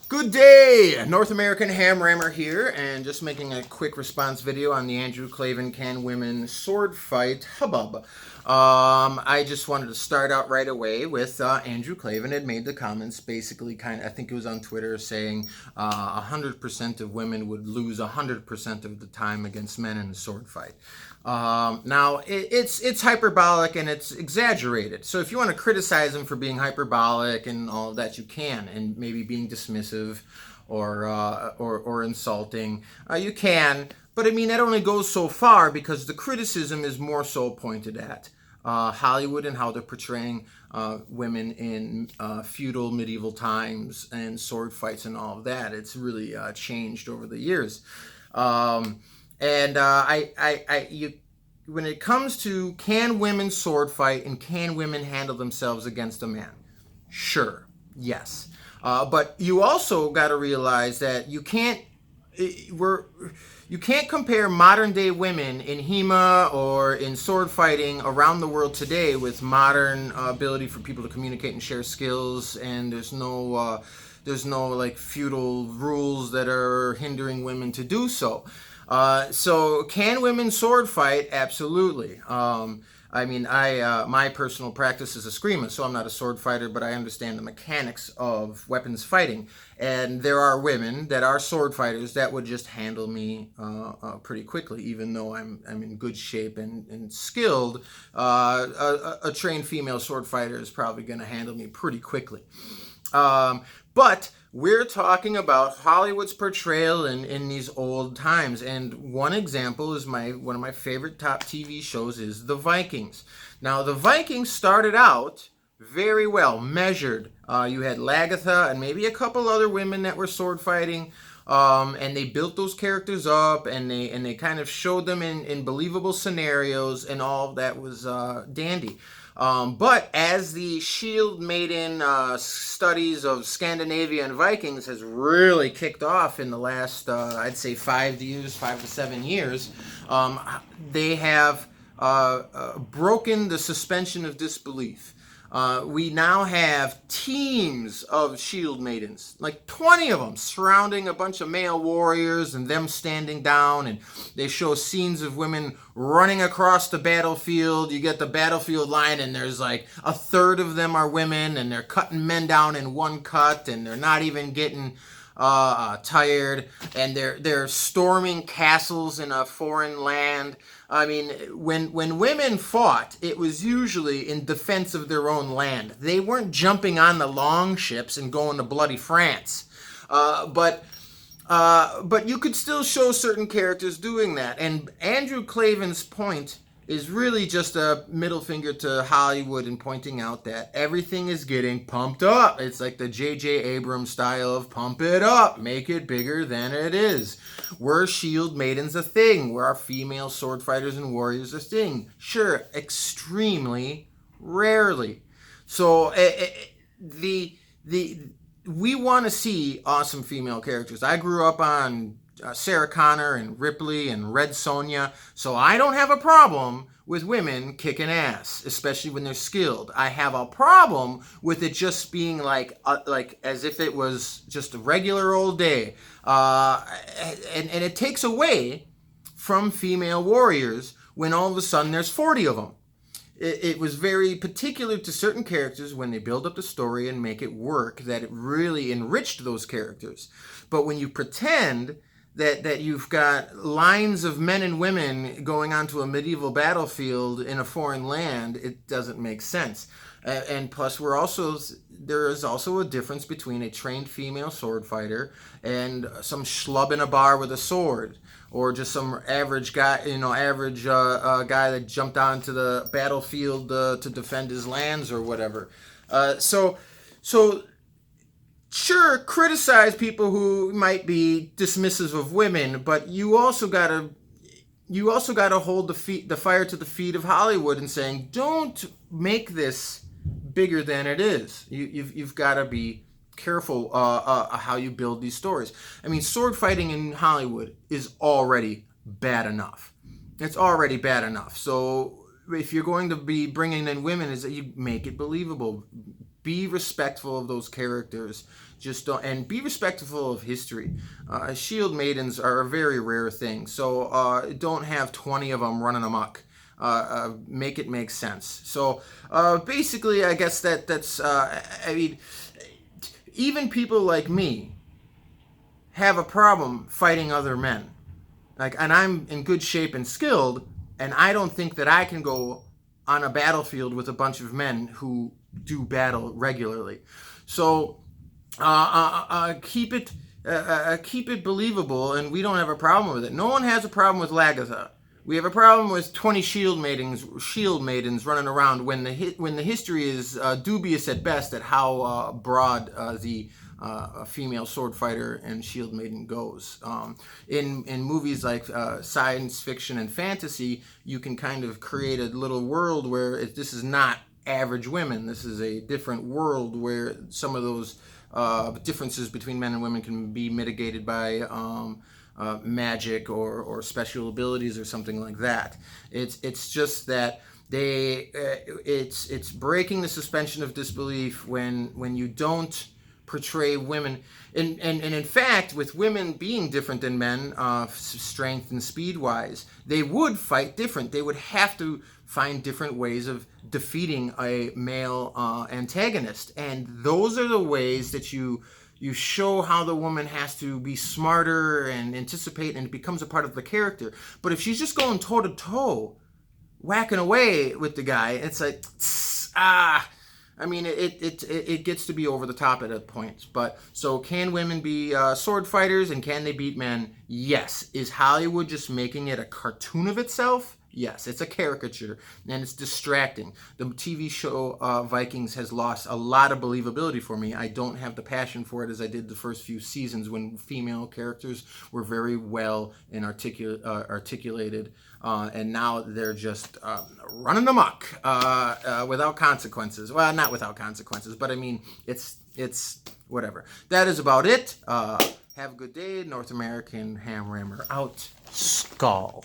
Good day! North American Ham Rammer here, and just making a quick response video on the Andrew Klavan Can Women sword fight hubbub. I just wanted to start out right away with Andrew Klavan had made the comments basically I think it was on Twitter, saying 100% of women would lose 100% of the time against men in a sword fight. Now, it's hyperbolic and it's exaggerated. So if you want to criticize him for being hyperbolic and all of that, you can, and maybe being dismissive or insulting, you can. But I mean, that only goes so far, because the criticism is more so pointed at Hollywood and how they're portraying women in feudal medieval times and sword fights and all of that. It's really changed over the years. When it comes to can women sword fight and can women handle themselves against a man, sure, yes, but you also got to realize that you can't compare modern day women in HEMA or in sword fighting around the world today with modern ability for people to communicate and share skills, and there's no like feudal rules that are hindering women to do so. So can women sword fight? Absolutely. My personal practice is eskrima, so I'm not a sword fighter, but I understand the mechanics of weapons fighting. And there are women that are sword fighters that would just handle me pretty quickly, even though I'm in good shape and skilled. A trained female sword fighter is probably going to handle me pretty quickly. But we're talking about Hollywood's portrayal in these old times, and one example is one of my favorite top TV shows is The Vikings. Now, The Vikings started out very well measured. You had Lagatha and maybe a couple other women that were sword fighting, and they built those characters up, and they kind of showed them in believable scenarios, and all of that was dandy. But as the Shield Maiden studies of Scandinavia and Vikings has really kicked off in the last, I'd say 5 to 7 years, they have broken the suspension of disbelief. We now have teams of shield maidens, like 20 of them, surrounding a bunch of male warriors and them standing down, and they show scenes of women running across the battlefield. You get the battlefield line, and there's like a third of them are women, and they're cutting men down in one cut, and they're not even getting tired, and they're storming castles in a foreign land. I mean, when women fought, it was usually in defense of their own land. They weren't jumping on the long ships and going to bloody France. But you could still show certain characters doing that. And Andrew Klavan's point is really just a middle finger to Hollywood and pointing out that everything is getting pumped up. It's like the J.J. Abrams style of pump it up, make it bigger than it is. Were shield maidens a thing? Were our female sword fighters and warriors a thing? Sure, extremely rarely. So we want to see awesome female characters. I grew up on Sarah Connor and Ripley and Red Sonja, so I don't have a problem with women kicking ass, especially when they're skilled. I have a problem with it just being like as if it was just a regular old day, and it takes away from female warriors when all of a sudden there's 40 of them. It was very particular to certain characters when they build up the story and make it work, that it really enriched those characters. But when you pretend that you've got lines of men and women going onto a medieval battlefield in a foreign land, it doesn't make sense. And plus, there is also a difference between a trained female sword fighter and some schlub in a bar with a sword, or just some average guy, guy that jumped onto the battlefield to defend his lands or whatever. So sure, criticize people who might be dismissive of women, but you also gotta hold the fire to the feet of Hollywood and saying, don't make this bigger than it is. You've got to be careful how you build these stories. I mean, sword fighting in Hollywood is already bad enough. It's already bad enough. So if you're going to be bringing in women, is that you make it believable. Be respectful of those characters. Just don't, and be respectful of history. Shield maidens are a very rare thing, so don't have 20 of them running amok. Make it make sense. So basically, I guess that's. I mean, even people like me have a problem fighting other men. Like, and I'm in good shape and skilled, and I don't think that I can go on a battlefield with a bunch of men who do battle regularly. So keep it believable, and we don't have a problem with it. No one has a problem with Lagatha. We have a problem with 20 shield maidens running around when the history is dubious at best at how broad the female sword fighter and shield maiden goes. In movies like science fiction and fantasy, you can kind of create a little world where this is not average women. This is a different world where some of those differences between men and women can be mitigated by magic or special abilities or something like that. It's just that it's breaking the suspension of disbelief when you don't portray women, and in fact, with women being different than men, strength and speed wise, they would fight different. They would have to find different ways of defeating a male antagonist, and those are the ways that you show how the woman has to be smarter and anticipate, and it becomes a part of the character. But if she's just going toe to toe, whacking away with the guy, it's like I mean, it gets to be over the top at a point. But so, can women be sword fighters, and can they beat men? Yes. Is Hollywood just making it a cartoon of itself? Yes, it's a caricature, and it's distracting. The TV show Vikings has lost a lot of believability for me. I don't have the passion for it as I did the first few seasons when female characters were very well and articulated, and now they're just running amok without consequences. Well, not without consequences, but I mean, it's whatever. That is about it. Have a good day. North American Ham Rammer out. Skull.